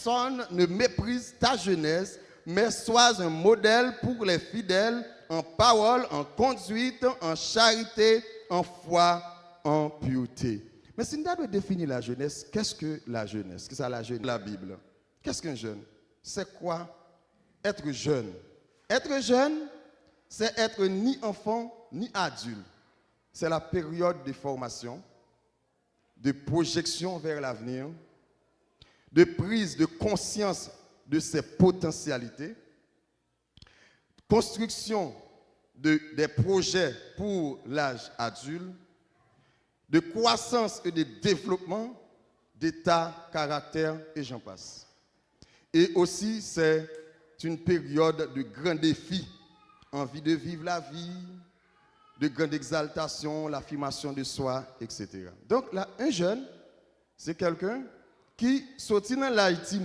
personne ne méprise ta jeunesse, mais sois un modèle pour les fidèles en parole, en conduite, en charité, en foi, en pureté. Mais si nous devons définir la jeunesse, qu'est-ce que la jeunesse? Qu'est-ce que c'est la jeunesse? La Bible. Qu'est-ce qu'un jeune? C'est quoi être jeune? Être jeune, c'est être ni enfant ni adulte. C'est la période de formation, de projection vers l'avenir, de prise de conscience de ses potentialités, construction des projets pour l'âge adulte, de croissance et de développement, d'état, caractère et j'en passe. Et aussi, c'est une période de grands défis, envie de vivre la vie, de grande exaltation, l'affirmation de soi, etc. Donc là, un jeune, c'est quelqu'un qui sortit dans l'Haïti,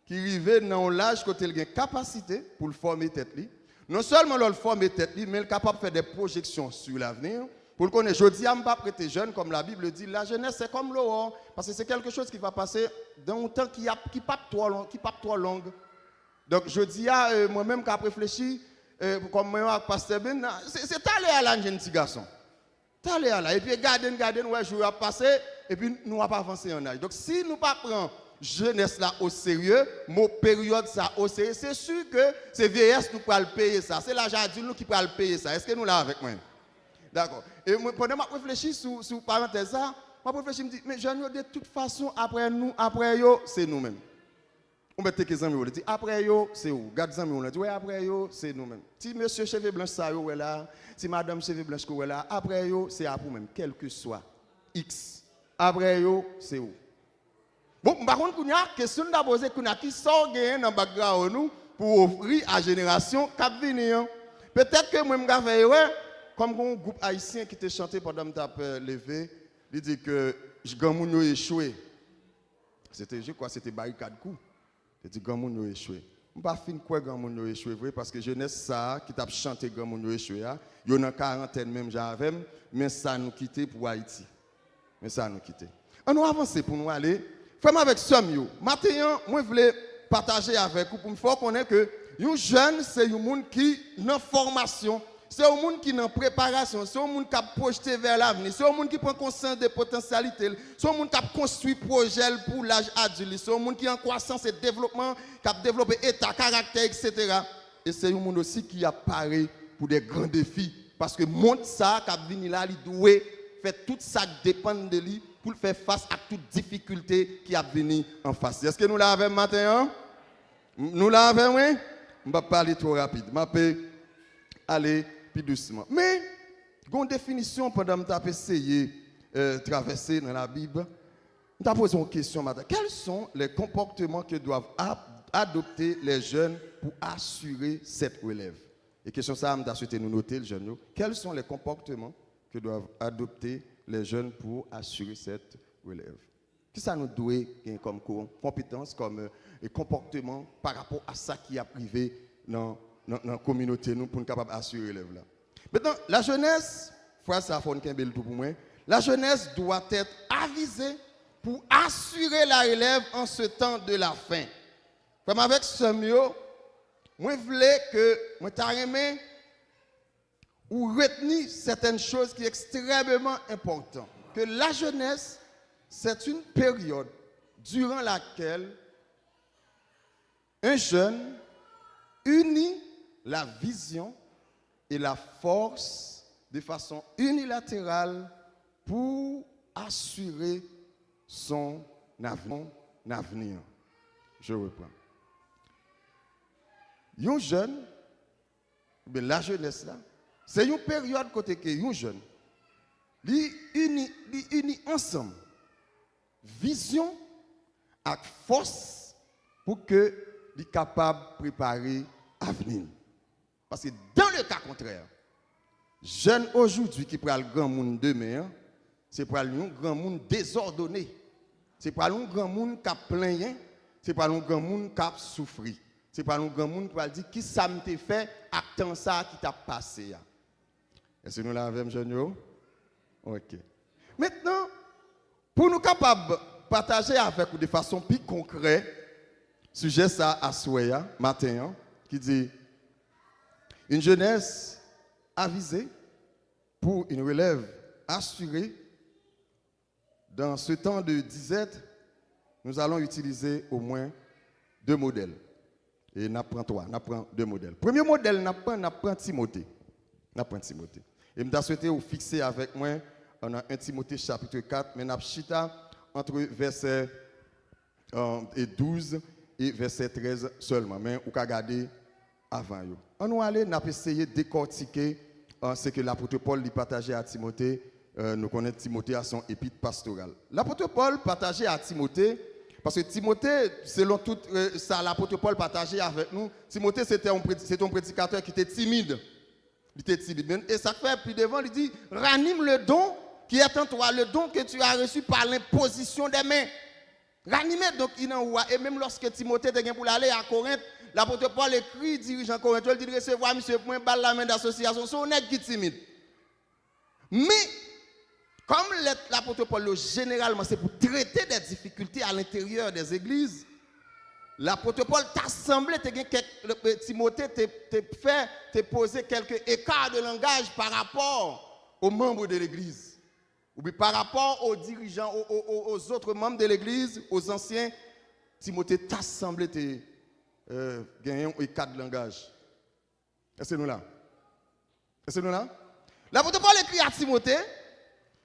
qui arrive dans l'âge côté il a une capacité pour le former tête li. Non seulement le former tête li, mais il est capable de faire des projections sur l'avenir. Pour le connaître, je dis, je ne pas prêter jeune, comme la Bible dit, la jeunesse c'est comme l'eau, parce que c'est quelque chose qui va passer dans un temps qui n'est pas trop long. Donc je dis, moi-même qui ai réfléchi, comme moi avec Pasteur Ben, c'est aller à la jeune petit garçon. Aller à la, et puis garder, ouais, je vais passer, et puis nous va pas avancer en âge. Donc si nous ne prenons pas jeunesse là au sérieux, mon période ça au sérieux, c'est sûr que c'est vieillesse nous pouvons le payer ça. C'est l'âge adulte nous qui pouvons le payer ça. Est-ce que nous là avec moi? D'accord. Et moi, pendant que je réfléchis sur parenthèse ça, je réfléchis, je me dis, mais jeunes, de toute façon, après nous, après eux, c'est nous-mêmes. On met quelques amis, on dit, après eux, c'est où? Garde amis, on dit, ouais, après eux, c'est nous-mêmes. Si monsieur cheveux blancs, ça, est là, si madame cheveux blancs, est là, après eux, c'est à vous-même, quel que soit X. Après eux, c'est où? Bon, par contre, il y a une question à poser qui sort dans le background nous pour offrir à la génération qui va venir. Peut-être que moi, je vais faire, comme un groupe haïtien qui était chanté pendant que je levé, il dit que Gamoun a échoué. Je crois que c'était barricade coup. Il dit Gamoun a échoué. Je ne sais pas fin quoi Gamoun a échoué, parce que jeunesse ça, qui t'a chanté Gamoun a échoué, il y en a 40 même j'avais, mais ça nous quitté pour Haïti. Mais ça nous quitté. On nous avancer pour nous aller. Frère avec Samuel, maintenant, moi je voulais partager avec vous pour me faire connaître que un jeune, c'est un monde qui est en formation, c'est un monde qui est en préparation, c'est un monde qui a projeté vers l'avenir, c'est un monde qui prend conscience des potentialités, c'est un monde qui a construit projet pour l'âge adulte, c'est un monde qui est en croissance et développement, qui a développé état, caractère, etc. Et c'est un monde aussi qui apparaît pour des grands défis, parce que le monde ça, qui a venu là, il doit faire tout ça qui dépend de lui pour faire face à toute difficulté qui a venu en face. Est-ce que nous l'avons maintenant? Nous l'avons, oui? Je ne vais pas parler trop rapide. Je vais aller plus doucement. Mais, il y a une définition pendant que je vais essayer de traverser dans la Bible. Je vais poser une question maintenant. Quels sont les comportements que doivent adopter les jeunes pour assurer cette relève? Et question ça, je vais souhaiter nous noter, les jeunes. Quels sont les comportements que doivent adopter les jeunes pour assurer cette relève? Qu'est-ce que ça nous doit comme compétence, comme comportement par rapport à ça qui a privé dans la communauté nous pour nous capables d'assurer la relève là. Maintenant, la jeunesse, frère, ça faut un bel tout pour moi. La jeunesse doit être avisée pour assurer la relève en ce temps de la fin. Comme avec Samuel, moi je voulais que moi t'arrêter ou retenir certaines choses qui sont extrêmement importantes. Que la jeunesse, c'est une période durant laquelle un jeune unit la vision et la force de façon unilatérale pour assurer son avenir. Je reprends. Un jeune, la jeunesse là, c'est une période côté que un jeune, li uni ensemble vision et force pour que li capable de préparer l'avenir. Parce que dans le cas contraire, jeune aujourd'hui qui prend le grand monde demain, c'est pour un grand monde désordonné. C'est pour un grand monde qui a plein, c'est pour un grand monde qui a souffert. C'est pour un grand monde qui va dire qui ça me fait attends ça qui t'a passé. Est-ce que nous l'avons, jeune? OK. Maintenant, pour nous capables de partager avec vous de façon plus concrète, Sujet ça à Soya, matin, hein, qui dit une jeunesse avisée pour une relève assurée. Dans ce temps de disette, nous allons utiliser au moins 2 modèles. Et nous prenons 3, nous prenons 2 modèles. Premier modèle, nous prenons Timothée. Et je souhaite vous fixer avec moi on a 1 Timothée chapitre 4, mais nous chita entre verset 12 et verset 13 seulement. Mais vous pouvez regarder avant. On va aller, nous essayer de décortiquer ce que l'apôtre Paul lui partageait à Timothée. Nous connaissons Timothée à son épître pastoral. L'apôtre Paul partageait à Timothée, parce que Timothée, selon tout ça, l'apôtre Paul partageait avec nous, Timothée c'était un prédicateur qui était timide. Il était timide. Et ça fait plus devant, il dit, ranime le don qui est en toi, le don que tu as reçu par l'imposition des mains. Ranime donc il en voit. Et même lorsque Timothée était pour aller à Corinthe, l'apôtre Paul écrit, dirigeant Corinthe, il dit recevoir monsieur point balle la main d'association, c'est honnête qui timide. Mais comme l'apôtre Paul, généralement, c'est pour traiter des difficultés à l'intérieur des églises, l'apôtre Paul t'a semblé, Timothée t'a posé quelques écarts de langage par rapport aux membres de l'église. Ou bien par rapport aux dirigeants, aux autres membres de l'église, aux anciens, Timothée t'a semblé gagner un écart de langage. Est-ce que nous là? Est-ce que nous là? L'apôtre Paul écrit à Timothée,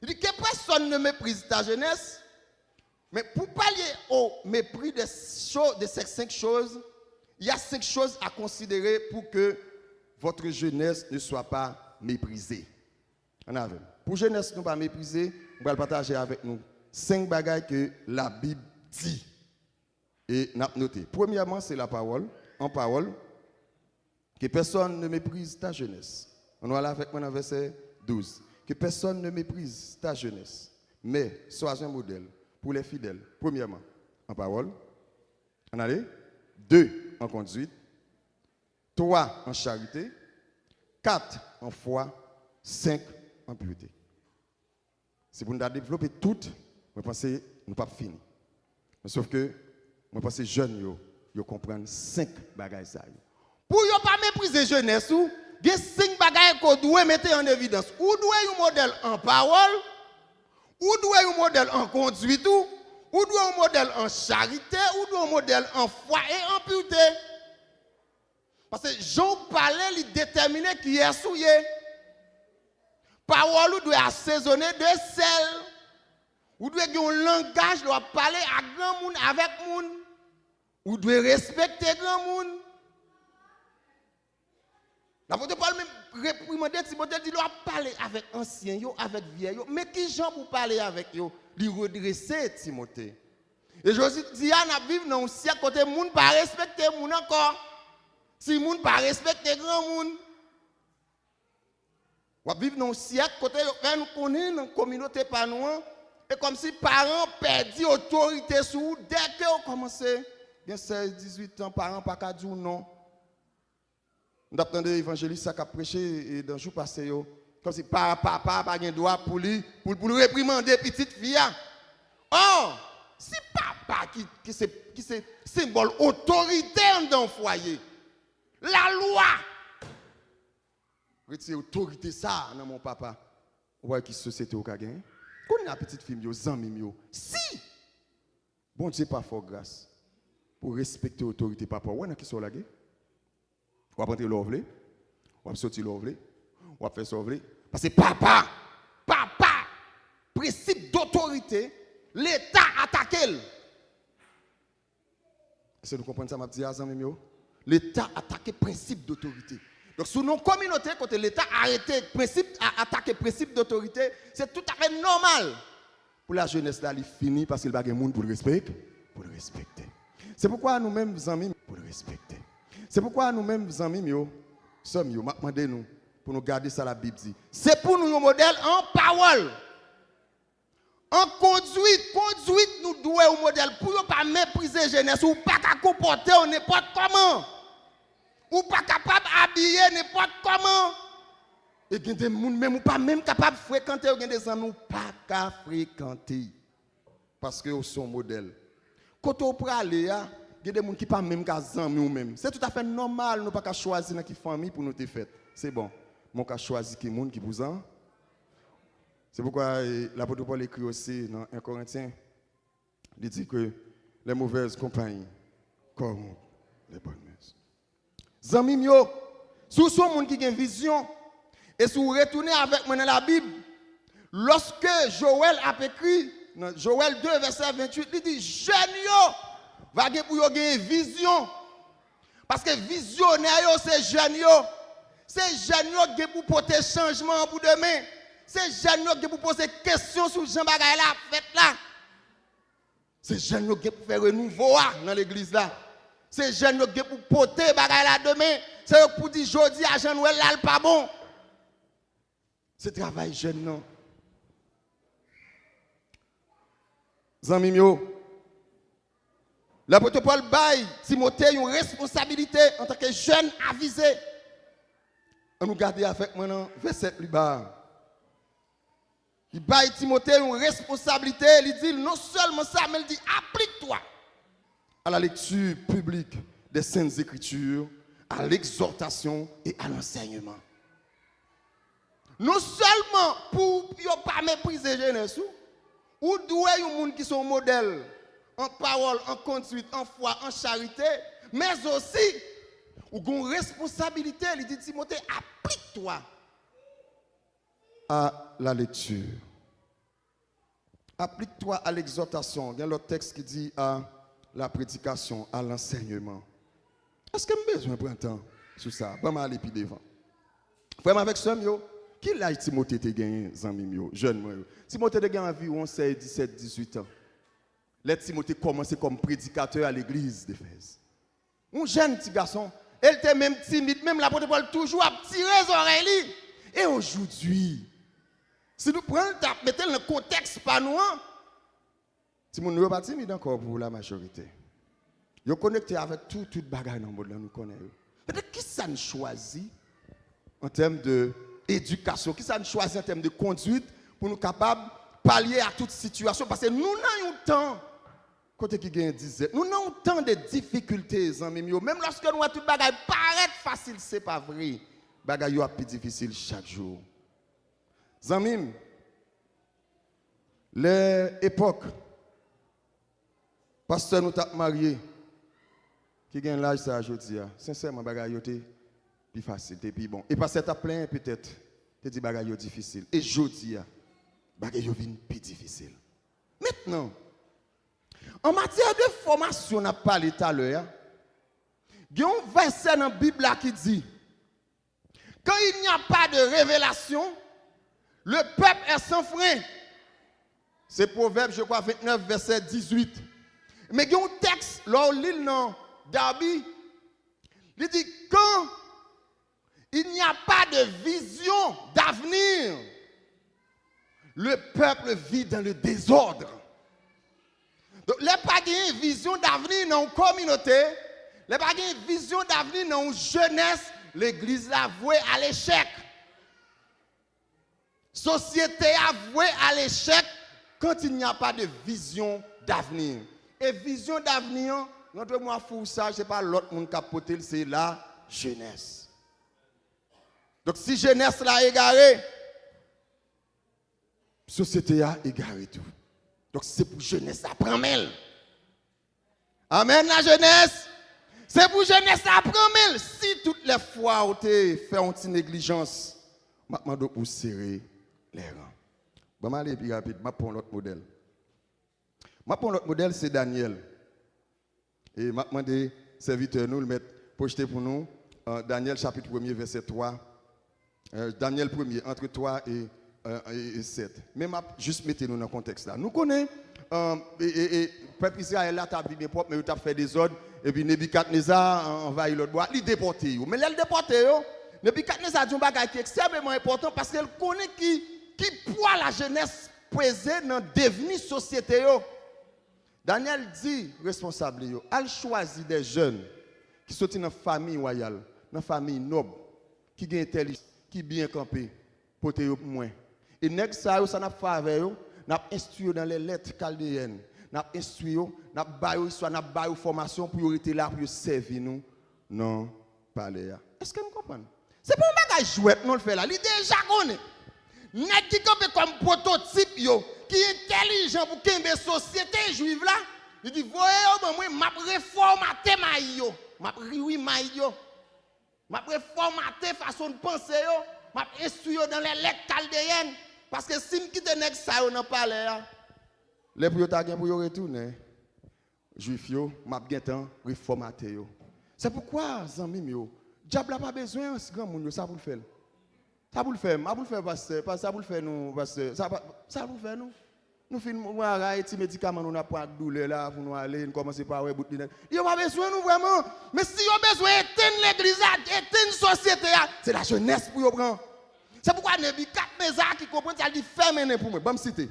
il dit que personne ne méprise ta jeunesse, mais pour pallier au mépris de ces 5 choses, il y a 5 choses à considérer pour que votre jeunesse ne soit pas méprisée. Pour jeunesse ne pas mépriser, on va le partager avec nous 5 bagages que la Bible dit. Et nous avons noté. Premièrement, c'est la parole, en parole, que personne ne méprise ta jeunesse. On va aller avec moi dans verset 12. Que personne ne méprise ta jeunesse, mais sois un modèle pour les fidèles. Premièrement, en parole. En allez. 2, en conduite. 3, en charité. 4, en foi. 5, en pureté. Si vous nous développer toutes, je pense que nous pas fini. Sauf que, je pense que les jeunes, ils comprennent 5 bagages. Pour ne pas mépriser la jeunesse, il y a 5 bagages qu'on doit mettre en évidence. Ou doit un modèle en parole, ou doit un modèle en conduite, ou doit un modèle en charité, ou doit un modèle en foi et en pureté. Parce que Jean parlait, il déterminait qui est souillé. Parole doit assaisonner de sel. Ou doit avoir un langage, doit parler à grand monde, avec monde. Ou doit respecter grand monde. L'apôtre Paul même réprimandé Timothée, il doit parler avec anciens, avec vieilles. Mais qui gens pour parler avec eux? Il redresser Timothée. Et je dis, on a vécu dans un siècle côté les gens ne pas respecter les gens encore. Si les gens ne pas respecter les grands monde. On vit dans un siècle côté nous connaissons dans la communauté par nous. Et comme si les parents perdent l'autorité sur vous dès que vous commencez. Il y a 16, 18 ans, les parents ne peuvent pas dire non. Nous avons entendu l'évangéliste qui a prêché dans le jour passé. Comme si papa n'a pas de droit pour lui réprimander petite fille. Oh, c'est papa qui c'est symbole autorité dans le foyer. La loi. Retirez autorité ça dans mon papa. Vous voyez qui société au gagné? Quand on a petite fille, si bon Dieu pas fort grâce pour respecter l'autorité papa. Vous voyez qui sont là? On va rentrer l'ovlé, on va sortir l'ovlé, on va faire sauver. Parce que papa, principe d'autorité, l'État attaque. Est-ce que vous comprenez ça, ma petite Azam? L'État attaque le principe d'autorité. Donc, sous nos communautés, quand l'État a attaqué le principe d'autorité, c'est tout à fait normal. Pour la jeunesse, là, il finit parce qu'il n'y a pas de monde pour le respecter. C'est pourquoi nous-mêmes, amis, pour le respecter. C'est pourquoi nous-mêmes, amis, sommes, demandez-nous pour nous garder ça, la Bible dit. C'est pour nous un modèle en parole. En conduite, nous devons un modèle pour ne pas mépriser la jeunesse ou pas comporter n'importe comment. Ou pas capable d'habiller n'importe comment. Et il y a des gens même pas même capable de fréquenter, il y a des gens pas capable de fréquenter. Parce que sont modèle. Quand on peut aller, il y a des gens qui pas même qu'à zami ou même. C'est tout à fait normal, nous pas choisir dans qui famille pour nous te faire. C'est bon. Mon cas choisi qui monde qui vous en. C'est pourquoi l'apôtre Paul écrit aussi dans 1 Corinthiens, il dit que les mauvaises compagnies corrompent les bonnes mœurs. Zami yo, si vous êtes monde qui a une vision et si vous retournez avec moi dans la Bible, lorsque Joël a écrit dans Joël 2 verset 28, il dit jeune yo va pour yo gagner vision parce que visionnaire yo c'est jeune yo. C'est jeune yo qui pour porter changement pour demain. C'est jeune yo qui pour poser questions sur Jean bagay la fête là. C'est jeune yo qui pour faire renouveau dans l'église là. C'est jeune yo qui pour porter bagay là demain. C'est pour dire jodi à Jean Noël là pas bon. C'est travail jeune non. Zanmi yo. L'apôtre Paul baille Timothée une responsabilité en tant que jeune avisé. On nous garde avec moi dans verset plus bas. Il baille Timothée une responsabilité, il dit non seulement ça, mais il dit applique-toi à la lecture publique des Saintes Écritures, à l'exhortation et à l'enseignement. Non seulement pour ne pas mépriser jeunesse, ou doué un monde qui sont modèles en parole, en conduite, en foi, en charité, mais aussi ou une responsabilité, il dit Timothée, applique-toi à la lecture. Applique-toi à l'exhortation. Il y a l'autre texte qui dit à la prédication, à l'enseignement. Est-ce que j'ai besoin de prendre un temps sur ça? Bon, je vais aller plus devant. Vraiment avec ce mot, qui l'a Timothée te gagné, jeune moi? Timothée te gagné environ 16, 17, 18 ans. Là, Timothée commençait comme prédicateur à l'église d'Éphèse. Un jeune petit garçon. Elle était même timide, même l'apôtre Paul toujours à tirer les oreilles. Et aujourd'hui, si nous prenons le temps, mettons le contexte pas nous, si nous ne pas timide encore pour la majorité. Ils sont connectés avec tout bagage dans le monde, nous connaissons. Peut-être qui ça nous choisit en termes d'éducation, qui ça nous choisit en termes de conduite pour nous capables de pallier à toute situation. Parce que nous n'avons pas temps. Côté qui gagne 10 nous avons tant de difficultés, même lorsque nous avons tout bagage paraît facile, c'est pas vrai. Bagay yo plus difficile chaque jour. Zamim, l'époque, pasteur nous t'a marié, qui gagne l'âge ça aujourd'hui, sincèrement bagay yo te plus facile, te plus bon. Et pasteur t'a plein peut-être, te dit bagay yo difficile. Et aujourd'hui, bagay yo vient plus difficile. Maintenant, en matière de formation, on a parlé tout à l'heure. Il y a un verset dans la Bible qui dit quand il n'y a pas de révélation, le peuple est sans frein. C'est Proverbe, je crois, 29, verset 18. Mais il y a un texte, là, l'île dans Darby, il dit quand il n'y a pas de vision d'avenir, le peuple vit dans le désordre. Donc, les pas de vision d'avenir dans une communauté, les pas de vision d'avenir dans une jeunesse, l'église a voué à l'échec. Société a voué à l'échec quand il n'y a pas de vision d'avenir. Et vision d'avenir, notre moi fou ça, c'est pas l'autre monde qui a poté, c'est la jeunesse. Donc si jeunesse l'a égaré, société a égaré tout. Donc c'est pour jeunesse à prendre. Amen la jeunesse. C'est pour jeunesse à prendre. Si toutes les fois où tu fait une négligence, je demande pour serrer les rangs. Je vais aller plus rapide, je vais prendre l'autre modèle. Je vais prendre l'autre modèle, c'est Daniel. Et je vais demander serviteur nous le mettre projeté pour nous. Daniel chapitre 1er verset 3. Daniel 1er entre 3 et 7. Mais juste mettez-nous dans le contexte là. Nous connaissons, peuple Israël là, tu as bien propre, mais tu as fait des ordres, et puis Nebuchadnezzar envahit l'autre bois, il déporte. Mais là, il déporte, Nebuchadnezzar a dit un bagage qui est extrêmement important parce qu'elle connaît qui poids la jeunesse pesée dans le devenir société. Daniel dit, responsable, elle choisit des jeunes qui sont dans une famille royale, dans une famille noble, qui ont intelligence, qui bien campé, pour te moins. Et nèg ça n'a pas fait avec eux, n'a instruit dans les lettres chaldéennes, n'a instruit yo, n'a baillé soit n'a baillé formation pour rester là pour servir nous non parler. Est-ce que vous comprenez? C'est pas un bagage jouet non le fait là, il déjà connaît. Nèg qui comme prototype yo, qui est intelligent pour qu'une société juive là, il dit voyez moi m'a réformaté maïyo, m'a riwi maïyo. M'a reformaté façon de penser yo, m'a instruit dans les lettres chaldéennes parce que si me quitte nèg ça yo nan palais les pour yo ta gen pour yo retourner juif yo m'a gen temps reformater yo. C'est pourquoi zanmi yo, diable a pas besoin grand monde yo ça pour le faire. Ça pour le faire, m'a pour le faire pasteur, pas ça pour le faire nous pasteur, ça pour le faire nous. Nous finissons à petit médicament nous n'a pas de douleur là pour nous aller nous commencer par ouais bout de il pas besoin nous vraiment mais si on a besoin d'éteindre l'église éteindre société c'est la jeunesse pour yo prendre c'est pourquoi Nébi 4 Mézar qui comprend ça dit fermez pour moi bon me citer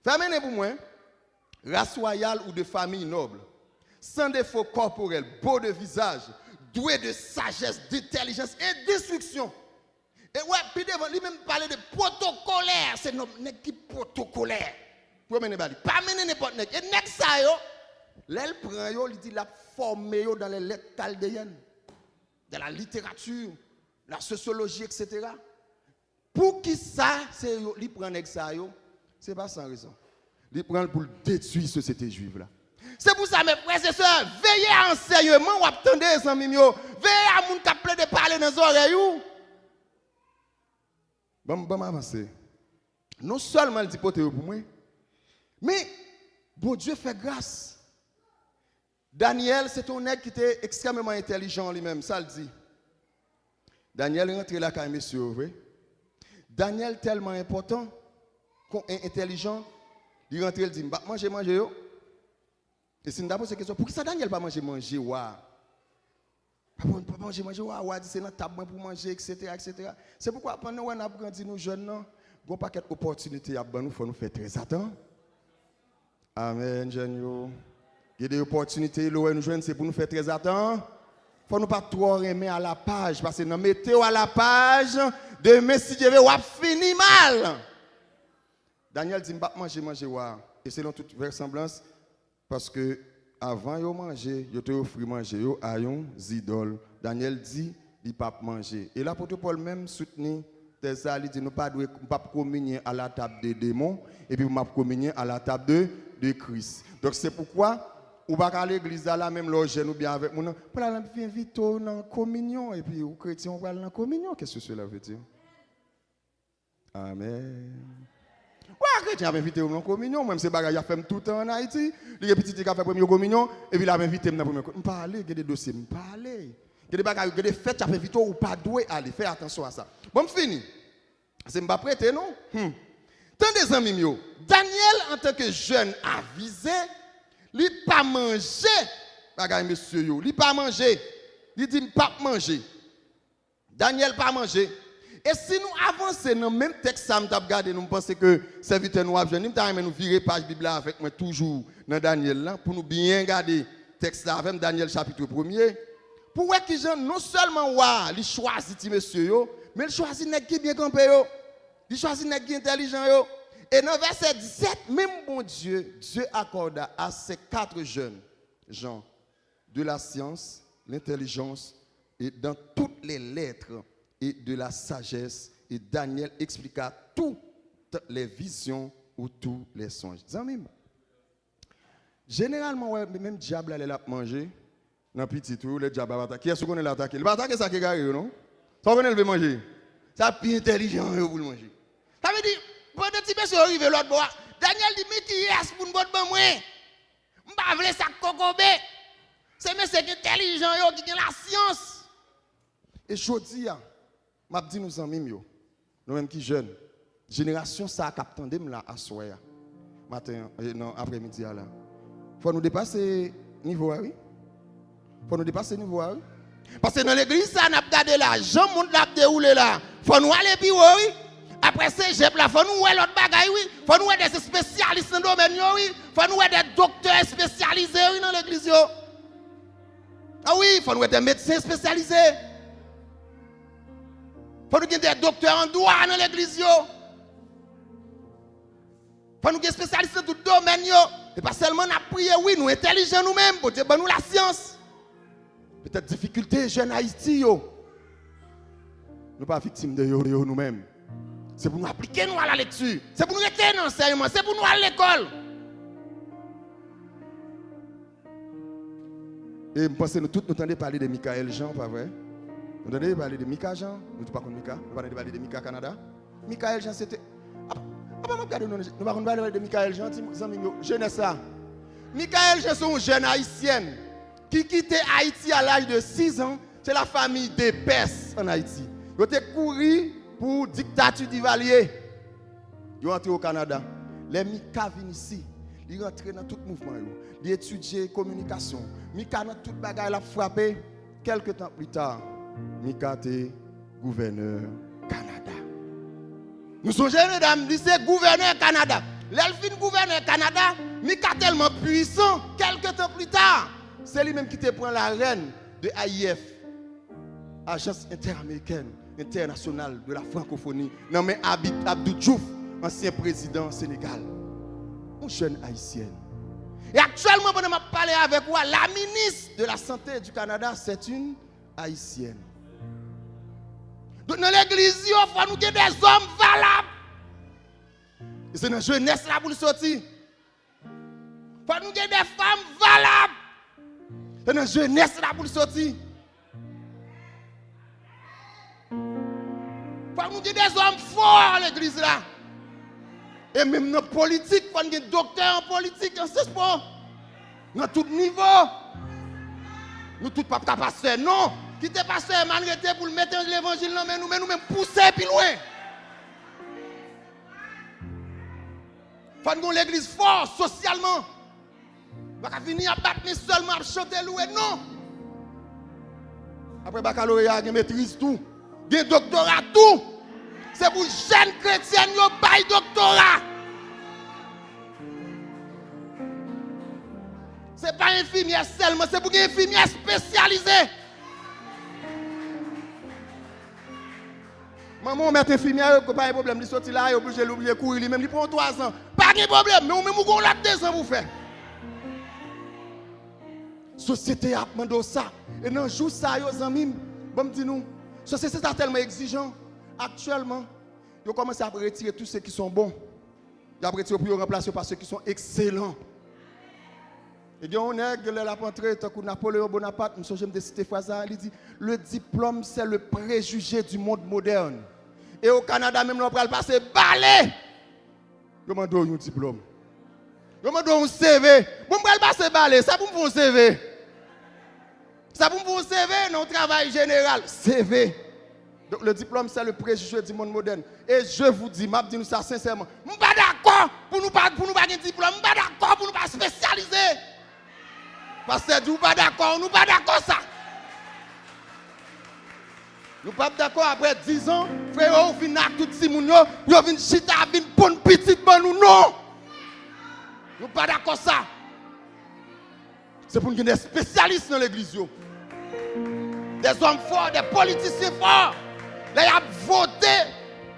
fermez pour moi race royale ou de famille noble sans défaut corporel beau de visage doué de sagesse d'intelligence et d'instruction et ouais puis devant lui même parler de protocolaire c'est notre équipe protocolaire. Pas mener n'importe qui. Et nèg ça yo, l'elle prend yo, il dit la former yo dans les lettres chaldéennes, dans la littérature, la sociologie, etc. Pour qui ça, c'est yo, il prend nèg ça yo, c'est pas sans raison. Il prend pour détruire la société juive là. C'est pour ça mes frères et sœurs, veillez à enseignement ou attendez les amis yo, veillez à moun qui plein de parler dans les oreilles ou. Bon avancer. Non seulement il dit pour moi. Mais, bon Dieu fait grâce. Daniel, c'est un nègre qui était extrêmement intelligent lui-même, ça le dit. Daniel est rentré là quand monsieur, oui. Daniel tellement important, intelligent, il rentre, il dit, manger, yo. Et si nous avons cette question, pourquoi ça Daniel pas manger, wa? Pas manger, wa, dit c'est dans table pour manger, etc. C'est pourquoi pendant qu'on a grandi nous jeunes, il y a un paquet d'opportunités à nous, il faut nous faire très attention. Amen, Genio. Il y a des opportunités, nous joignons, c'est pour nous faire très attention. Il ne faut nous pas trop remettre à la page, parce que nous mettons à la page, demain, si Dieu veut, on va finir mal. Daniel dit, je ne manger, et c'est dans toute vraisemblance, parce que avant de manger, il te offert manger à un idole. Daniel dit, il ne peut pas manger. Et l'apôtre Paul même soutenir. Il dit, nous ne pouvons pas communier à la table des démons et puis nous ne pouvons pas communier à la table de Christ. Donc c'est pourquoi, on va à l'église là, même loger nous bien avec nous. Pour aller inviter dans la communion et puis les chrétiens vont aller dans la communion. Qu'est-ce que cela veut dire? Amen. Ouais, les chrétiens ont invité dans la communion. Même ces bagages, ils font tout le temps en Haïti. Les petits qui ont fait la première communion et puis ils ont invité dans la première communion. Je parle, il y a des dossiers, je parle. Il y a des bagages, il y a des fêtes, tu as invité ou pas doué aller. Fais attention à ça. Bon, fini. C'est pas prêté, non? Tant des amis, Daniel, en tant que jeune avisé, il n'a pas mangé. Bagaille, monsieur, il n'a pas mangé. Il dit, pas manger. Daniel pas mangé. Et si nous avançons dans le même texte, ça nous regardé, nous pensons que serviteur nous a besoin, nous virer page Bible avec moi toujours dans Daniel, là, pour nous bien regarder le texte là avec Daniel chapitre 1er. Pour voir que non seulement il choisit monsieur, mais il choisit nèg qui bien campé, il choisit nèg qui intelligent. Et dans verset 17, même bon Dieu accorda à ces 4 jeunes gens de la science, l'intelligence et dans toutes les lettres et de la sagesse. Et Daniel expliqua toutes les visions ou tous les songes. Généralement, même diable allait la manger. Dans petit tour, le diable va attaquer. Qui est-ce qu'on est attaqué? Il va attaquer ça qui est garé, non? Ça qu'on veut manger. Ça plus intelligent pour le manger. Ça veut dire, pour de petits messieurs arriver l'autre bois. Daniel dit, mais qui est-ce pour nous boire moi? Je ne veux pas ça cocobe. C'est monsieur qui est intelligent, qui a la science. Et je dis, je dis nous amis, nous même qui jeunes, génération ça a capté là à soir. Matin, non, après-midi là. Faut nous dépasser niveau, oui. Faut nous dépasser niveau, oui. Parce que dans l'église, ça n'a pas gardé là, Jean monte là, déroulé là. Faut nous aller puis oui. Après cégep là, faut nous aller l'autre bagaille, oui. Faut nous aller des spécialistes dans le domaine, oui. Faut nous aller des docteurs spécialisés, oui, dans l'église, yo. Ah oui, faut nous aller des médecins spécialisés. Faut nous aller des docteurs en droit dans l'église, yo. Faut nous aller des spécialistes dans tout domaine, yo. Et pas seulement nous prier, oui, nous intelligents nous-mêmes, pour Dieu, nous la science. Peut-être difficulté, jeunes Haïti, yo. Nous pas victimes de yo nous-mêmes. C'est pour nous appliquer nous à la lecture. C'est pour nous rester dans l'enseignement. C'est pour nous aller à l'école. Et je pense que nous tous nous entendons parler de Michael Jean, pas vrai? Nous entendons parler de Mika Jean. Nous ne parlons pas de Mika. Nous parlons parler de Mika Canada. Michael Jean, c'était. Nous ne parlons pas de Michael Jean, jeunesse ça. Michael Jean, c'est une jeune haïtienne qui quittait Haïti à l'âge de 6 ans. C'est la famille d'Épaisse en Haïti. Ils ont couru pour la dictature d'Ivalier. Ils sont entrés au Canada. Les Mika viennent ici. Ils sont rentrés dans tout le mouvement. Ils étudient la communication. Mika dans toute bagaille l'a frappé. Quelques temps plus tard, Mika était gouverneur Canada. Nous sommes jeunes dames, c'est gouverneur Canada. L'elfine gouverneur Canada, Mika tellement puissant, quelques temps plus tard, c'est lui-même qui te prend la reine de AIF, Agence interaméricaine, internationale de la francophonie, nommé Abdou Diouf, ancien président Sénégal. Une jeune haïtienne. Et actuellement, pendant que je parle avec vous, la ministre de la Santé du Canada, c'est une haïtienne. Donc dans l'église, il faut nous des hommes valables. Et c'est dans la jeunesse là pour le sortir. Il faut nous des femmes valables. C'est dans la jeunesse là pour le sortir. Il faut nous des hommes forts à l'église là. Et même dans la politique, il faut des docteurs en politique, en ce sport. Dans tout niveau. Nous tous pas passer, non. Qui te pasteur manrete pour mettre l'évangile mais nous pousser plus loin. Faut nous l'église fort socialement. Pas venir à battre seulement à chanter louer non. Après baccalauréat, il maîtrise tout. Il doctorat tout. C'est pour jeunes chrétiens qui bail doctorat. C'est pas infirmière seulement, c'est pour une infirmière spécialisée. Maman, met infirmière, pas de problème, il sorti là, il est obligé de courir, lui-même, il prend 3 ans. Pas de problème, mais même on l'a 2 ans pour faire. Société a demandé ça. Et dans le jour ça, les amis, bon dis nous, société est tellement exigeant. Actuellement, ils commencent à retirer tous ceux qui sont bons. Ils retirent pour remplacer par ceux qui sont excellents. Et il y a un nègre, il a rentré, tant que Napoléon Bonaparte, je me dis cette phrase, il dit, le diplôme c'est le préjugé du monde moderne. Et au Canada, même, on va passer balai. Je me donne un diplôme. Je me donne un CV. Je me passer balai. Ça pour me faire un CV. Ça pour me faire un CV, non, travail général. CV. Donc le diplôme, c'est le préjugé du monde moderne. Et je vous dis, je dis nous ça sincèrement. Je ne suis pas d'accord pour nous pas un diplôme. Je ne suis pas d'accord pour nous pas spécialiser. Parce que nous ne sommes pas d'accord. Nous ne sommes pas d'accord ça. Nous ne sommes pas d'accord après 10 ans, frère, on vient avec tout le monde, on vient chita, on vient pour une petite bonne ou non. Nous ne sommes pas d'accord ça. C'est pour nous des spécialistes dans l'église. Des hommes forts, des politiciens forts. Là, ils ont voté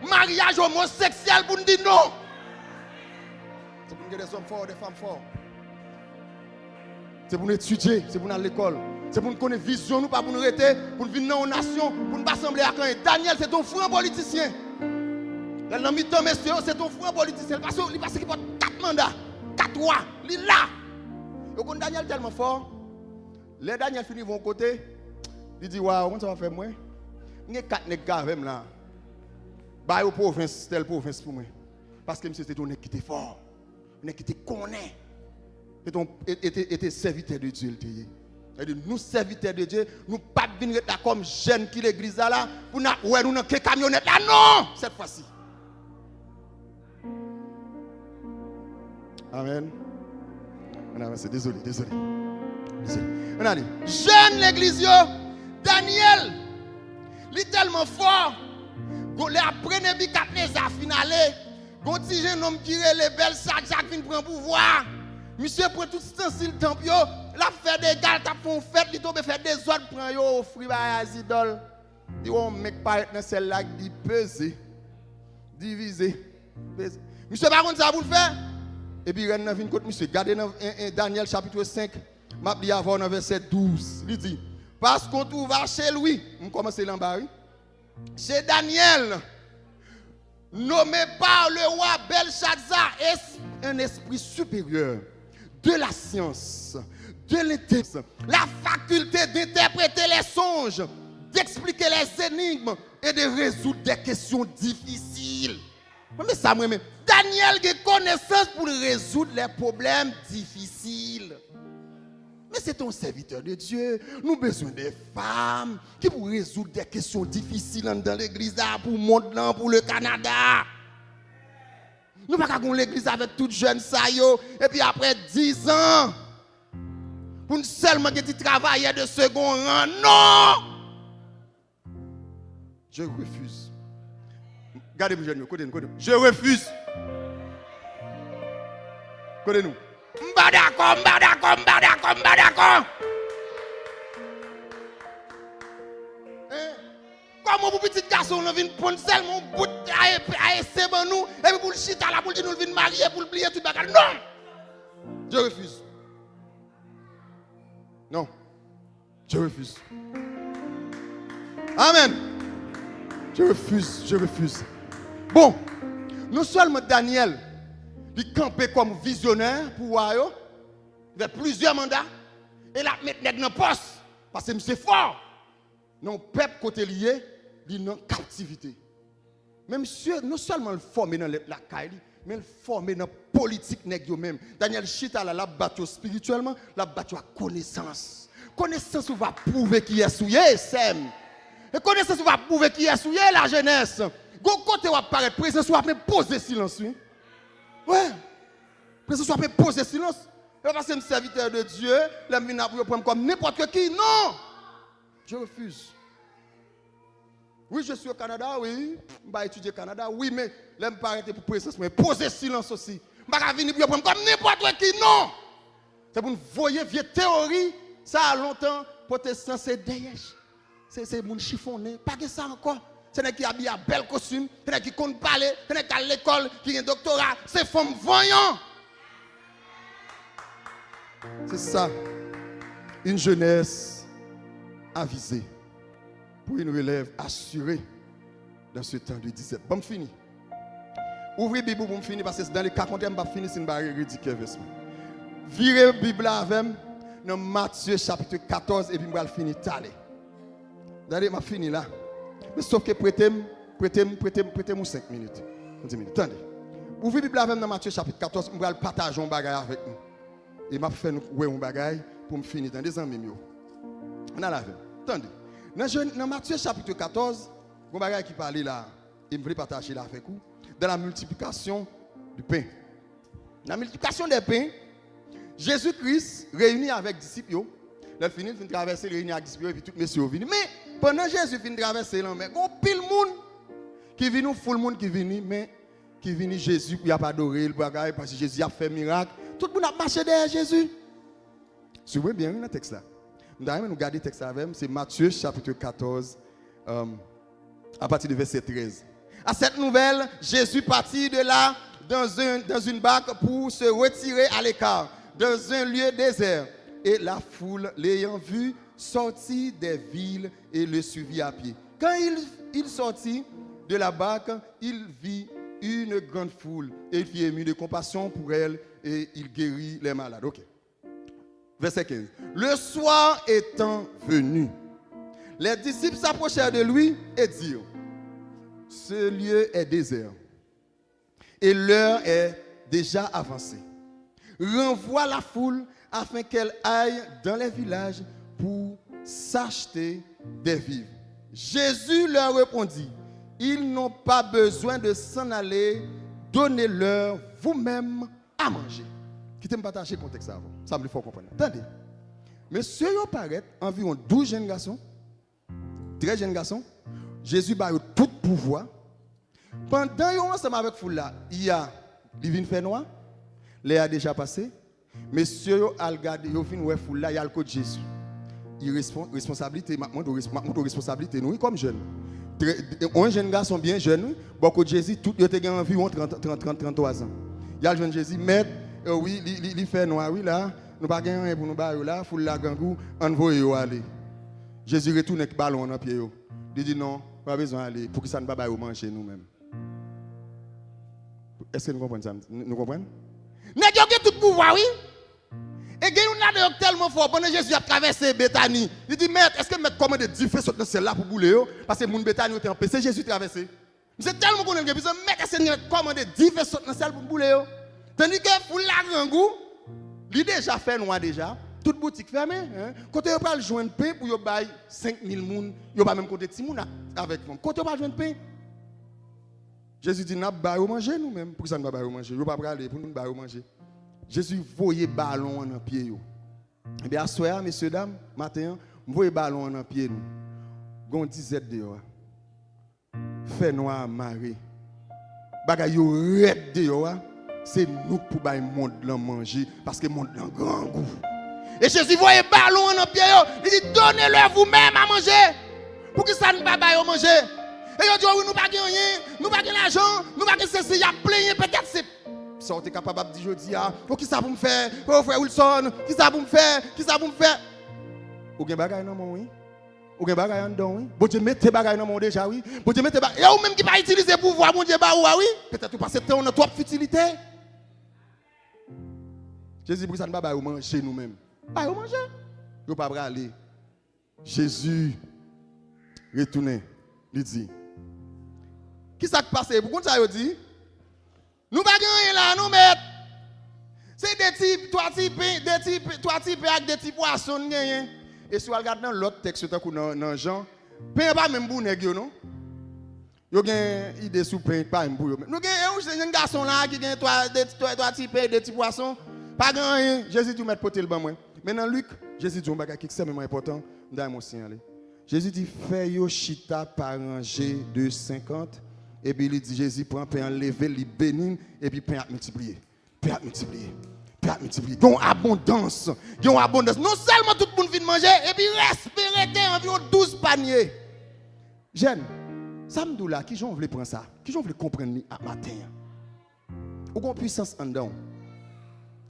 mariage homosexuel pour nous dire non. C'est pour nous des hommes forts, des femmes fortes. C'est pour nous étudier, c'est pour nous aller à l'école. C'est pour nous connaître vision, nous pas pour nous arrêter, pour nous venir dans nos nations, pour nous pas sembler à quand. Daniel, c'est ton frère politicien. Dans le mi-temps, messieurs, c'est ton frère politicien. Parce qu'il porte 4 mandats, 4 rois. Il est là. Et quand Daniel est tellement fort, les Daniel finit de mon côté, il dit, waouh, comment ça va faire moi? Il y a 4 nègres même là. Bah, au province, telle province pour moi. Parce que monsieur, c'était un nègre qui était fort. Un nègre qui était connaît. Était serviteur de Dieu. Nous, serviteurs de Dieu, nous ne pouvons pas venir là comme jeunes qui l'église là, pour nous dans une camionnette là, non, cette fois-ci. Amen. On avance, désolé. On a dit, jeune l'église, Daniel, il est tellement fort, il a pris Nebuchadnezzar finalé, il a dit, un homme qui est les belles sacs, qui prend pouvoir. Monsieur prend tout ce temps, le temple, la fait des gars, t'as fait une fête, il tombe faire des autres, prend yo, offrir à les idoles. Il dit, on mec pas dans celle-là, qui peser, diviser. Monsieur, par contre, ça vous le faire? Et puis, il vient contre monsieur. Regardez dans Daniel chapitre 5, m'a dit avant dans verset 12. Il dit, parce qu'on trouva chez lui, on commence l'embarras, chez Daniel, nommé par le roi Belshazzar, un esprit supérieur de la science, de l'intelligence, la faculté d'interpréter les songes, d'expliquer les énigmes et de résoudre des questions difficiles. Mais ça, moi, Daniel a connaissance pour résoudre les problèmes difficiles. Mais c'est un serviteur de Dieu. Nous avons besoin des femmes qui pour résoudre des questions difficiles dans l'église, pour le monde, pour le Canada. Nous ne pouvons pas l'église avec toutes jeunes saillots. Et puis après 10 ans, pour seulement que tu travailles de second rang. Non! Je refuse. Regardez-moi, jeune, côté-nous. Je refuse. Côté-nous. M'ba d'accord. Comment vous petit garçon nous vient prendre seulement bout à essayer nous et puis pour le chita là pour dire nous vient marier pour oublier tout bagarre. Non. Je refuse. Non. Je refuse. Amen. Je refuse. Bon, non seulement Daniel il campait comme visionnaire pour Wayo, il avait plusieurs mandats et la mettre dans le poste parce que c'est fort. Non, peuple côté lié, il est en captivité. Même monsieur, non seulement le formé dans la caille, mais le formé dans la politique même. Daniel Chita la battu spirituellement, la battu à connaissance. Connaissance va prouver qui est souillé, Sem. Et connaissance va prouver qui est souillé la jeunesse. Go côté va paraître présence va même poser silence. Oui. Ouais. Présence va même poser silence. Et parce que un serviteur de Dieu, l'homme vient pour prendre comme n'importe qui. Non. Je refuse. Oui, je suis au Canada, oui. Je vais étudier au Canada, oui, mais l'homme pas arrêter pour présence, mais poser silence aussi. Je vais venir pour prendre comme n'importe qui. Non. C'est pour vous voyez vieille théorie, ça a longtemps, protestant, c'est Daesh. C'est mon chiffonné. Pas que ça encore. C'est un qui habille à bel costume. C'est un qui compte parler. C'est un qui a l'école, qui a un doctorat. C'est femme voyant. C'est ça. Une jeunesse avisée. Pour une relève assurée dans ce temps de 17. Bon, je finis. Ouvrez la Bible pour me finir parce que dans les cas contre je vais finir, c'est une barrière ridicule. Virez la Bible avec dans Matthieu chapitre 14 et puis je vais finir t'aller. D'ailleurs, je fini là. Mais sauf que prêtez-moi 5 minutes. 10 minutes. Attendez. Ouvrez la Bible avec dans Matthieu chapitre 14, je vais partager un bagage avec nous. Et je vais faire un bagage pour me finir dans des amis. On a la vie. Attendez. Dans Matthieu chapitre 14, un bagage qui parle là, et je vais partager là avec vous, dans la multiplication du pain. La multiplication des pains, Jésus-Christ réuni avec les disciples, il finit de traverser, réuni avec les disciples, et puis tout le monde est venu. Mais pendant Jésus finit de traverser, il y a pile de monde qui vient, full monde qui vient, mais qui vient Jésus, puis il n'a pas adoré le bagage, parce que Jésus a fait un miracle. Tout le monde a marché derrière Jésus. Suivez bien le texte là. Nous regardons le texte avec c'est Matthieu chapitre 14, à partir du verset 13. À cette nouvelle, Jésus partit de là dans une barque pour se retirer à l'écart, dans un lieu désert. Et la foule, l'ayant vu, sortit des villes et le suivit à pied. Quand il sortit de la barque, il vit une grande foule et il fut ému de compassion pour elle et il guérit les malades. Ok. Verset 15. Le soir étant venu, les disciples s'approchèrent de lui et dirent, ce lieu est désert et l'heure est déjà avancée. Renvoie la foule afin qu'elle aille dans les villages pour s'acheter des vivres. Jésus leur répondit, ils n'ont pas besoin de s'en aller, donnez-leur vous-même à manger. Quittez-moi partager le contexte avant, ça me faut comprendre. Attendez, monsieur, il paraît environ 12 jeunes garçons, 13 jeunes garçons, Jésus a tout pouvoir. Pendant qu'ils sont ensemble avec la foule là, il y a divin fait noir, les a déjà passé. Monsieur, al garder, yo fin ouais foule là, il y a le code Jésus. Il responsabilité, responsabilité nous comme jeunes. Un jeune garçon bien jeune, beaucoup de Jésus, tout il a environ 33 ans. Il y a le jeune Jésus, maître, oui, il fait noir, oui, là. Nous pas gagner pour nous barrer là, foule la gangou, envoyer aller. Jésus retourne avec ballon dans pied. Il dit non, pas besoin d'aller pour que ça ne va pas manger nous-mêmes. Est-ce que nous comprenons ça? Nous comprenons? Nous avons tout pouvoir, oui. Et nous avons tellement fort. Pendant Jésus a traversé Bethanie. Il dit, maître, est-ce que maître commande de 10 feux sur celle-là pour bouler? Parce que mon Bethanie était en paix. C'est Jésus traversé. C'est tellement qu'on a dit, maître, est-ce que commande de 10 feux sur celle pour bouler? Tandis que pour la rangou, il a déjà fait noir déjà. Toute boutique fermée. Quand on va joindre pain pour y bailler 5000 personnes, il va même compter 6 personnes avec vous. Quand on va joindre pain, Jésus dit, nous allons manger nous-mêmes. Pour ça, nous allons manger. Nous allons aller pour nous manger. Jésus voyait ballon dans pied. Eh bien, à soir, messieurs, dames, matin, voyez ballon dans pied. Gon disette dehors. Fait noir marée. Bagay yo red dehors. C'est nous pour bailler monde là manger parce que monde là grand goût. Et Jésus voyait ballon dans pied. Il dit, donnez-le vous-même à manger. Pour que ça ne va pas manger. Et il dit, oui, nous pas rien, nous pas l'argent, nous pas ceci, il y a plein, peut-être c'est. Ça, tu es capable de dire, je dis, oh, qui ça pour me faire? Oh, frère Wilson, qui ça pour me faire? Qui ça pour me faire? Ou avez des bagages dans mon oui? Ou avez des bagages dans mon oui? Bon Dieu, mettez des bagages dans mon déjà, oui? Bon Dieu, mettez des bagages. Et ou même qui va utiliser pour voir, bon Dieu, bah, oui? Peut-être que parce que on a trop de futilité. Jésus, pour ça, ne va pas manger nous-mêmes. Pas manger. Nous ne pouvons pas aller. Jésus, retournez, il dit. Qui ça qui passe? Pourquoi ça veut dire? Nous ne pouvons pas rien là, nous mettre. C'est des types, trois types avec des petits poissons. Et si vous regardez dans l'autre texte, dans Jean, pain pas même pour nèg non. Yo gen idée sous pain pas même pour yo. Nous avons un garçon là qui a trois types des petits poissons. Pas grand rien. Jésus dit mettre poter le ban moi. Maintenant Luc, Jésus dit un bagage qui est extrêmement important dans mon signaler. Jésus dit fais yo chita par rangée de 50. Et puis il dit, Jésus prend pain enlevé, il bénit, et puis pain à multiplier. Pain à multiplier. Pain à multiplier. Il y a une abondance. Il y a une abondance. Non seulement tout le monde vient manger, et puis respirer environ 12 paniers. Jeune, ça me dit là, qui j'en voulait prendre ça? Qui j'en voulait comprendre à matin? Ou qu'on puissance en dedans?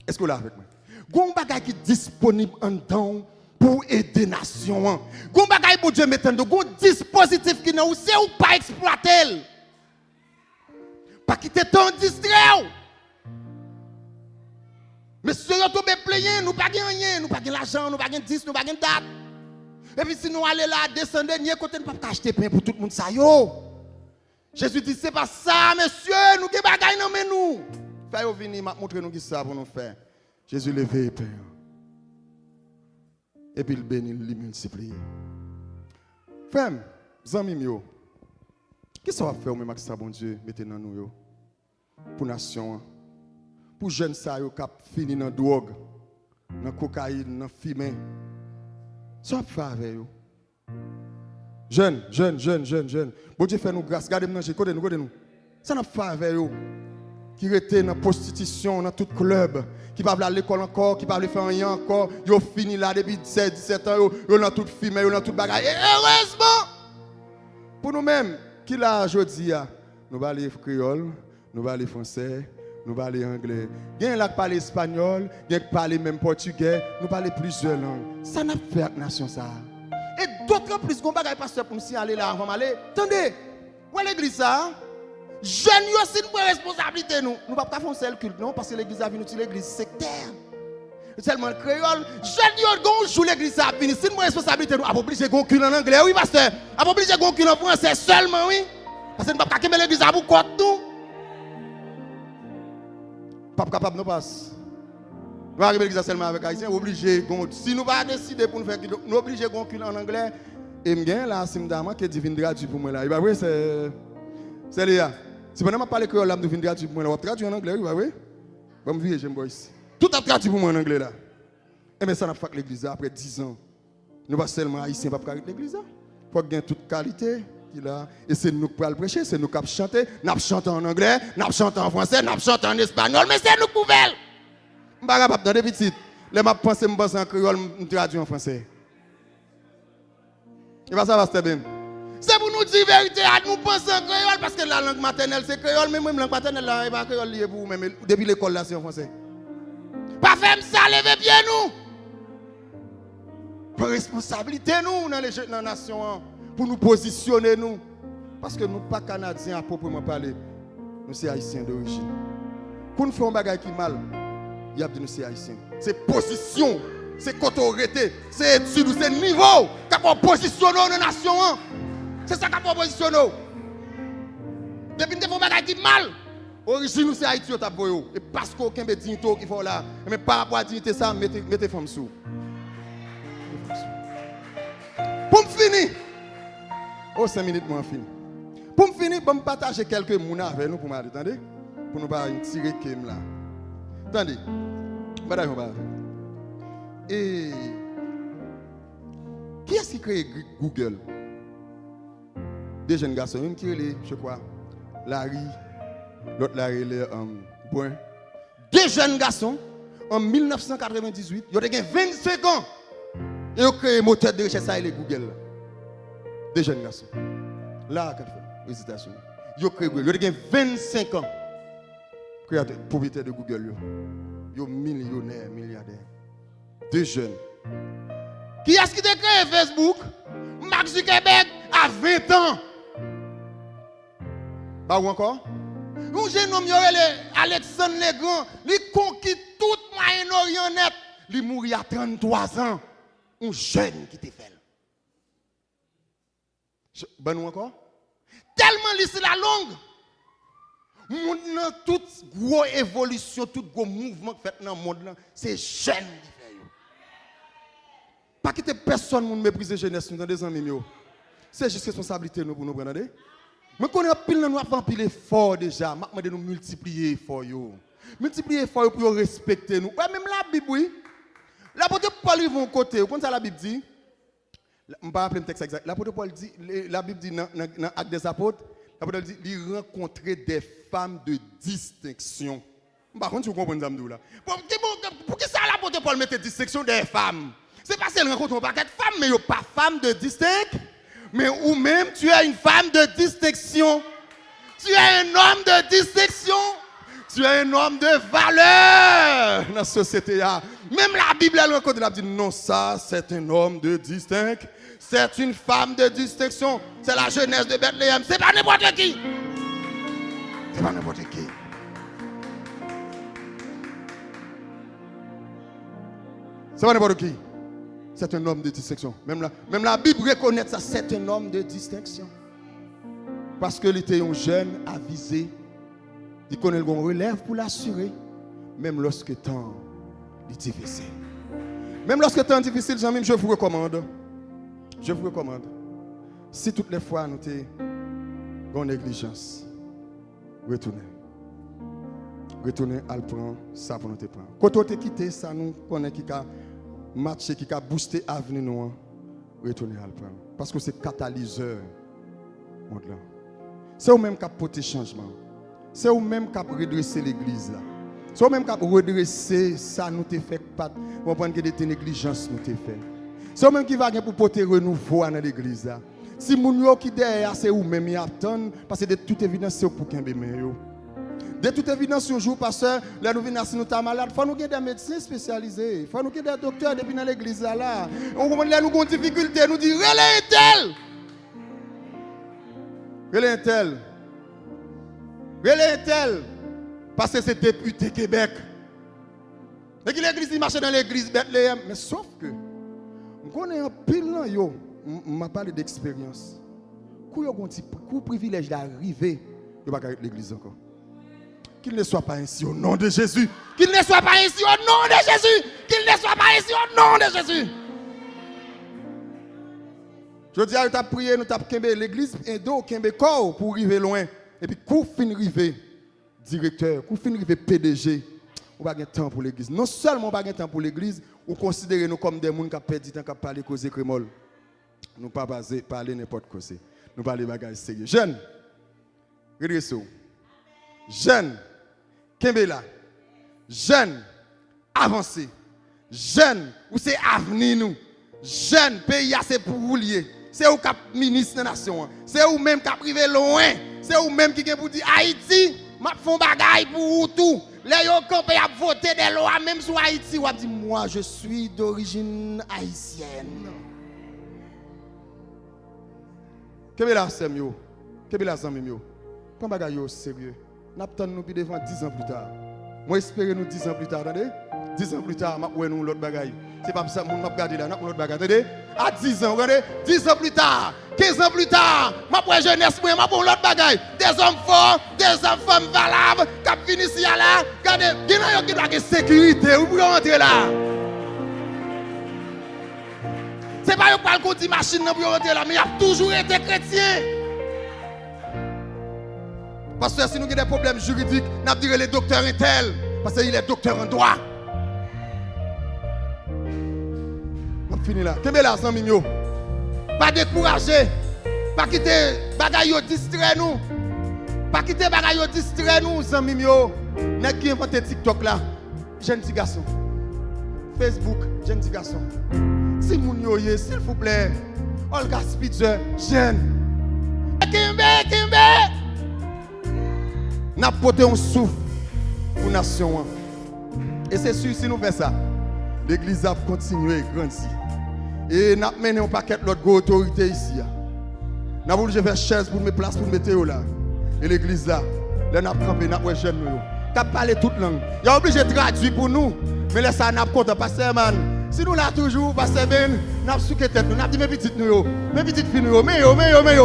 Est-ce que vous là avec moi? Gon bagay qui est disponible en dedans pour aider la nation. Gon bagay pour Dieu mettre en dedans. Gon dispositif qui n'a c'est ou pas exploiter. Pas quitter ton distrait. Mais si nous tombons plein, nous pas rien, nous pas l'argent, nous pas 10, nous pas date. Et puis si nous allons là, descendre, nous ne pouvons pas acheter pain pour tout le monde. Ça, yo. Jésus dit, c'est pas ça, monsieur, nous qui bagaille non mais nous. Faites venir, montrer nous qui ça pour nous faire. Jésus levé pain. Et puis il bénit, il multiplie. Femme, amis yo. Qu'est-ce qu'on va faire, même avec ça, bon Dieu, mettez dans nous, pour la nation, pour les jeunes qui ont fini dans la drogue, dans la cocaïne, dans la fumée. Ça va faire avec eux. Jeunes. Bon Dieu, fait nous grâce. Regardez-nous, regardez-nous. Ça va faire avec eux. Qui étaient dans la prostitution, dans tout club, qui ne peuvent pas aller à l'école encore, qui ne peuvent pas faire rien encore. Ils ont fini là depuis 17, 17 ans, ils ont tout fumé, ils ont tout bagaille. Et heureusement, pour nous-mêmes, qui l'a aujourd'hui, nous allons aller créole, nous allons aller français, nous allons aller anglais. Il y a qui parle espagnol, il y a qui parle même portugais, nous parlons plusieurs langues. Ça n'a pas fait avec la nation ça. Et d'autres plus, qu'on bagaille pasteur pour nous aller là avant d'aller. Attendez, où est l'église ça? Jeunes aussi une responsabilité nous. Nous ne pouvons pas faire un seul culte non parce que l'église a venu sur l'église sectaire. Seulement le créole, jeunes qui joue l'église a fini. C'est une responsabilité nous. A obligé de culte en anglais oui pasteur. A obligé de culte en français seulement oui. Parce que nous ne pouvons pas mettre l'église à vous côté nous. Pas capable de nous passer. Nous arrivons à l'église seulement avec haïtien, obligé si nous pas décider pour nous faire nous obligé de culte en anglais et bien là c'est madame qui divine traduit pour moi là. Il va vrai c'est là. Si vous n'avez pas parlé créole là, nous venons traduire pour moi, vous traduire en anglais, oui, oui. Vous me voyez, j'aime bien ici. Tout a traduit pour moi en anglais là. Et bien ça n'a pas fait l'église après 10 ans. Nous pas seulement haïtiens pas faire l'église là. Il faut gagner toute qualité là. Et c'est nous qui allons prêcher, c'est nous qui chanter. Nous chantons en anglais, nous chantons en français, nous chantons en espagnol, mais c'est nous qui pouvons. Je ne suis pas capable dans des petites. Les m'a pensé me penser en créole, me traduire en français. Et pas ça va se bien. C'est pour nous dire la vérité, nous pensons en créole parce que la langue maternelle c'est créole, mais même la langue maternelle là, n'est pas créole lié pour vous, même depuis l'école là c'est en français. Pas faire ça, lever bien nous. Pour responsabilité nous dans la nation, pour nous positionner nous. Parce que nous ne sommes pas Canadiens à proprement parler. Nous sommes Haïtiens d'origine. Pour nous faire un bagage qui est mal, il y a de nous sommes Haïtiens. C'est position, c'est autorité, c'est étude, c'est niveau. Qu'on positionne dans la nation. C'est ça qu'on positionne. Depuis que nous faisons un bagage qui est mal, l'origine nous c'est Haïti. Et parce qu'aucun dignité qui faut là, mais par rapport à la dignité, ça, mettez femme sous. Pour me finir, 5 minutes, moi, fini. Pour me finir, je vais partager quelques mots avec nous pour m'aider. Attendez? Pour nous pas tirer Kem là. Attendez. Et qui est-ce qui crée Google? Des jeunes garçons, une qui est, je crois, Larry, l'autre Larry, Point. Deux jeunes garçons, en 1998, ils ont 25 ans. Et ils ont créé un moteur de recherche et Google. Des jeunes garçons. Là, aux États-Unis. Ils ont créé Google. Ils ont 25 ans. Créateur, propriétaire de Google. Ils sont millionnaires, milliardaires. Deux jeunes. Qui est-ce qui a créé Facebook? Mark Zuckerberg à 20 ans. Pas ou encore? Un jeune homme, Alexandre Legrand, il conquit tout Moyen-Orient net. Il mourit à 33 ans. Un jeune qui te fait. Ben ou encore? Tellement c'est la longue. Toute grosse évolution, tout gros mouvement fait dans le monde, c'est jeune qui fait. Pas que personne ne méprise la jeunesse dans des amis. C'est juste responsabilité nous pour nous prendre. Mais qu'on a pile nous avons pile fort déjà, maintenant de nous multiplier fort yo. Multiplier fort pour respecter nous. Ouais, même la Bible oui. L'apôtre Paul il vont côté, comme ça la Bible dit. On va appeler le texte exact. L'apôtre Paul dit, la Bible dit dans Actes des Apôtres, l'apôtre dit il rencontrait des femmes de distinction. Par contre, vous comprenez ça là. Pour qui ça l'apôtre Paul mettait distinction des femmes? C'est parce qu'elle rencontre un paquet de femmes, mais il n'y a pas femme de distinction. Mais ou même tu es une femme de distinction. Tu es un homme de distinction. Tu es un homme de valeur dans la société. Même la Bible, elle dit non, ça c'est un homme de distinction. C'est une femme de distinction. C'est la jeunesse de Bethléem. C'est pas n'importe qui. C'est pas n'importe qui. C'est pas n'importe qui. C'est un homme de distinction. Même la Bible reconnaît ça, c'est un homme de distinction. Parce que il était un jeune avisé. Il connaît le bon relève pour l'assurer. Même lorsque le temps est difficile. Même lorsque le temps est difficile, je vous recommande. Je vous recommande. Si toutes les fois nous avons négligence, retournez. Retournez à le prendre, ça pour nous te prendre. Quand on te quitté, ça nous connaît qui a marché, qui a boosté l'avenir nous. Retournez à le prendre. Parce que c'est catalyseur. C'est au même qui a porté changement. C'est au même qui a redressé l'église là. C'est au même qui a redressé ça nous te fait pas. Vous comprenez que des négligences nous te fait. C'est au même qui va pour porter renouveau dans l'église là. Si moun yo qui derrière c'est ou même y attend parce que de toute évidence c'est pour qu'un bébé yo. De toute évidence un jour pasteur, là nous venons si nous sommes malades, faut nous avoir des médecins spécialisés, faut nous avoir des docteurs depuis dans l'église là. On comprend là nous avons des difficultés, nous dit relais tel. Relais tel. Relais tel. Parce que c'est député Québec. Et que l'église il marche dans l'église Bethléem, mais sauf que on connaît un pile là yo, m'a parlé d'expérience. Quand on a un privilège d'arriver, il va pas l'église encore. Qu'il ne soit pas ainsi au nom de Jésus. Qu'il ne soit pas ainsi au nom de Jésus. Qu'il ne soit pas ainsi au nom de Jésus. Je dis à nous prier, nous avons l'église indo, corps pour arriver loin. Et puis, quand fin arriver directeur, quand fin arriver PDG, on n'a pas de temps pour l'église. Non seulement on n'a pas de temps pour l'église, on considère nous comme des gens qui ont perdu du temps, qui ont parlé causer crémol. Nous ne pas parler n'importe quoi. Nous parlons de bagages sérieux. Jeunes, redressez-vous. Jeunes, Kembela, jeunes, avancez, jeunes, où c'est avenir nous, jeunes, pays c'est pour vous lier, c'est où cap ministre de la nation, c'est où même cap privé loin, c'est où même qui vient pour dire Haïti, m'a font bagaille pour vous tout, les yo campé a voté des lois même sur Haïti ou a dit moi je suis d'origine haïtienne. Qu'est-ce que la sème yo? Qu'est-ce que la zami yo? Quand bagay yo sérieux. N'attend nous puis devant 10 ans plus tard. Moi espérer nous 10 ans plus tard, attendez? 10 ans plus tard, m'a ouais nous l'autre bagay. C'est pas ça mon m'a regarder là, n'a l'autre bagay, attendez? À 10 ans, regardez, 10 ans plus tard, 15 ans plus tard, m'a ouais jeunesse moi, m'a pour l'autre bagay. Des hommes forts, des femmes valables, qui finissent ici là, regardez, qui n'a pas sécurité, vous pouvez rentrer là. C'est pas yo pas le dit machine pour rentrer là, mais il a toujours été chrétien. Parce que si nous avons des problèmes juridiques, nous avons dit les docteurs est tel, parce qu'il est docteur en droit. On finit là. Qu'est-ce que là, sans mignon? Pas décourager, pas quitter bagaille yo distrait nous. Pas quitter bagaille yo distrait nous, sans mignon. N'est qui inventé TikTok là? Jeune petit garçon. Facebook, jeune petit garçon. Si moun yo ye, s'il vous plaît. Olga Spitzer, jeune. Kimbe. N'a porté un souffle pour la nation. Et c'est sûr, si nous faisons ça, l'église va continuer à grandir. Et nous avons mené un paquet d'autres autorités ici. Nous avons voulu faire chaise pour mettre place pour mettre là. Et l'église là, nous avons campé, nous avons jeune. Nous avons parlé toute langue. Il est obligé de traduire pour nous. Mais là, ça n'a pas content. Parce que, si nous là toujours, parce que nous avons souqué tête, nous avons dit mes petites filles, mes petites filles, mais yo,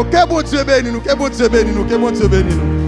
que bon Dieu bénisse nous, que bon Dieu bénisse nous, que bon Dieu bénisse nous.